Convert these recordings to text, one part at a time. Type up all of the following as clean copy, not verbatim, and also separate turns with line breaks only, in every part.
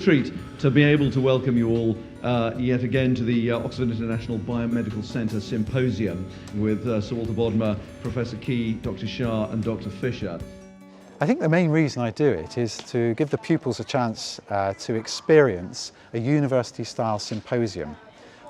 treat to be able to welcome you all yet again to the Oxford International Biomedical Centre Symposium with Sir Walter Bodmer, Professor Key, Dr. Shah and Dr. Fisher.
I think the main reason I do it is to give the pupils a chance to experience a university-style symposium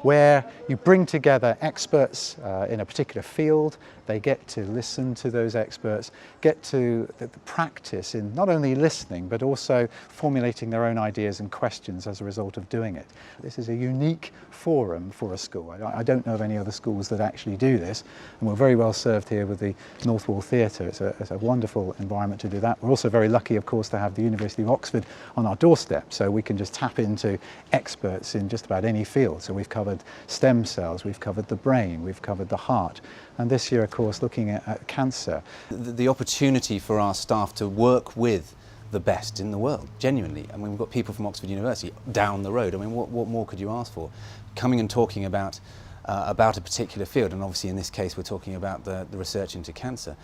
where you bring together experts in a particular field. They get to listen to those experts, get to the practice in not only listening but also formulating their own ideas and questions as a result of doing it. This is a unique forum for a school. I don't know of any other schools that actually do this, and we're very well served here with the North Wall Theatre. It's a wonderful environment to do that. We're also very lucky, of course, to have the University of Oxford on our doorstep, so we can just tap into experts in just about any field. So we've covered stem cells, we've covered the brain, we've covered the heart, and this year, of course, looking at cancer.
The opportunity for our staff to work with the best in the world, genuinely. I mean, we've got people from Oxford University down the road. I mean, what more could you ask for? Coming and talking about a particular field, and obviously in this case we're talking about the research into cancer.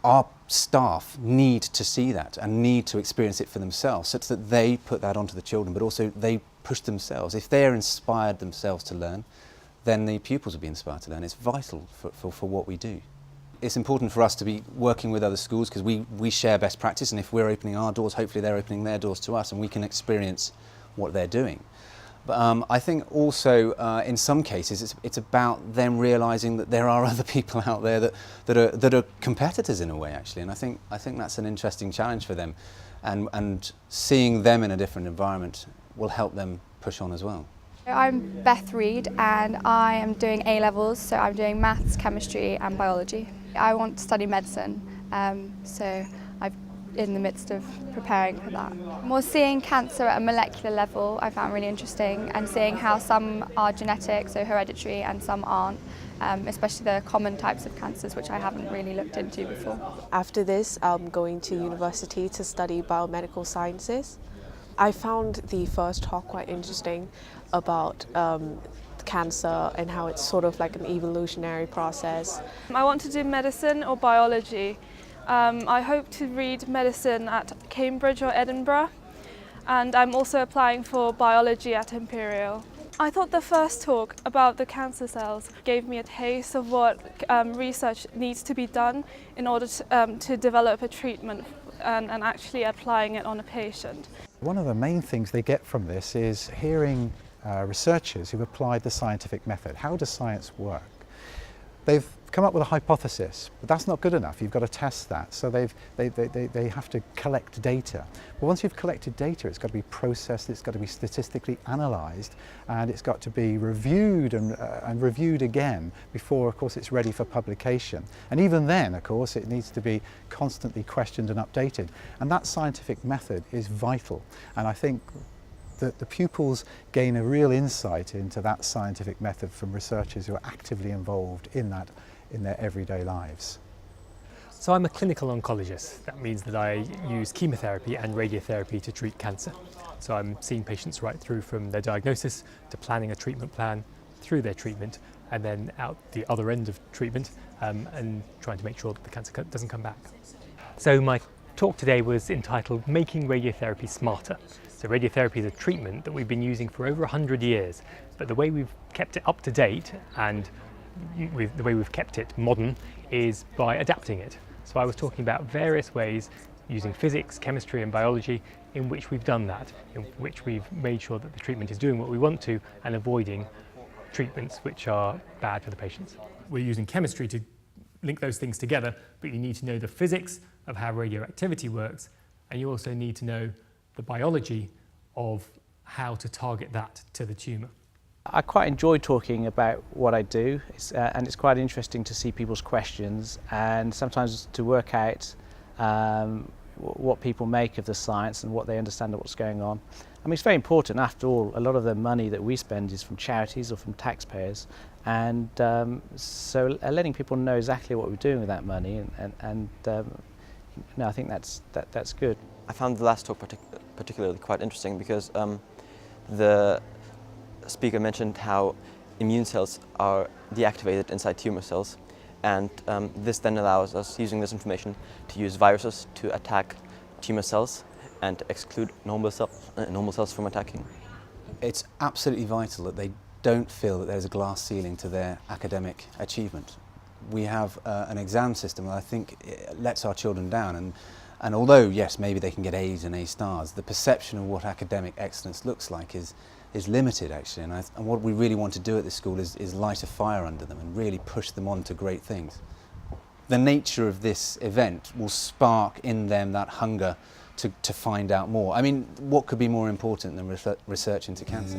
Our staff need to see that and need to experience it for themselves, such that they put that onto the children, but also they push themselves. If they're inspired themselves to learn, then the pupils will be inspired to learn. It's vital for what we do. It's important for us to be working with other schools because we share best practice, and if we're opening our doors, hopefully they're opening their doors to us and we can experience what they're doing. But I think also in some cases it's about them realising that there are other people out there that are competitors in a way, actually, and I think that's an interesting challenge for them, and seeing them in a different environment will help them push on as well.
I'm Beth Reed and I am doing A-levels, so I'm doing maths, chemistry and biology. I want to study medicine, so I'm in the midst of preparing for that. More seeing cancer at a molecular level I found really interesting, and seeing how some are genetic, so hereditary, and some aren't, especially the common types of cancers which I haven't really looked into before.
After this, I'm going to university to study biomedical sciences. I found the first talk quite interesting about cancer and how it's sort of like an evolutionary process.
I want to do medicine or biology. I hope to read medicine at Cambridge or Edinburgh, and I'm also applying for biology at Imperial. I thought the first talk about the cancer cells gave me a taste of what research needs to be done in order to develop a treatment and actually applying it on a patient.
One of the main things they get from this is hearing researchers who've applied the scientific method. How does science work? They've come up with a hypothesis, but that's not good enough. You've got to test that. So they have to collect data. But once you've collected data, it's got to be processed, it's got to be statistically analysed, and it's got to be reviewed and reviewed again before, of course, it's ready for publication. And even then, of course, it needs to be constantly questioned and updated. And that scientific method is vital. And I think that the pupils gain a real insight into that scientific method from researchers who are actively involved in that in their everyday lives.
So I'm a clinical oncologist. That means that I use chemotherapy and radiotherapy to treat cancer. So I'm seeing patients right through from their diagnosis to planning a treatment plan, through their treatment, and then out the other end of treatment and trying to make sure that the cancer doesn't come back. So my talk today was entitled Making Radiotherapy Smarter. So radiotherapy is a treatment that we've been using for over 100 years, but the way we've kept it up to date and the way we've kept it modern is by adapting it. So I was talking about various ways using physics, chemistry and biology in which we've done that, in which we've made sure that the treatment is doing what we want to and avoiding treatments which are bad for the patients. We're using chemistry to link those things together, but you need to know the physics of how radioactivity works, and you also need to know the biology of how to target that to the tumour.
I quite enjoy talking about what I do, and it's quite interesting to see people's questions and sometimes to work out what people make of the science and what they understand of what's going on. I mean, it's very important. After all, a lot of the money that we spend is from charities or from taxpayers, and so letting people know exactly what we're doing with that money, and I think that's good.
I found the last talk particularly quite interesting because the speaker mentioned how immune cells are deactivated inside tumor cells, and this then allows us, using this information, to use viruses to attack tumor cells and exclude normal cells from attacking.
It's absolutely vital that they don't feel that there's a glass ceiling to their academic achievement. We have an exam system that I think lets our children down, and although yes, maybe they can get A's and A stars, the perception of what academic excellence looks like is limited actually, and what we really want to do at this school is light a fire under them and really push them on to great things. The nature of this event will spark in them that hunger to find out more. I mean, what could be more important than research into cancer?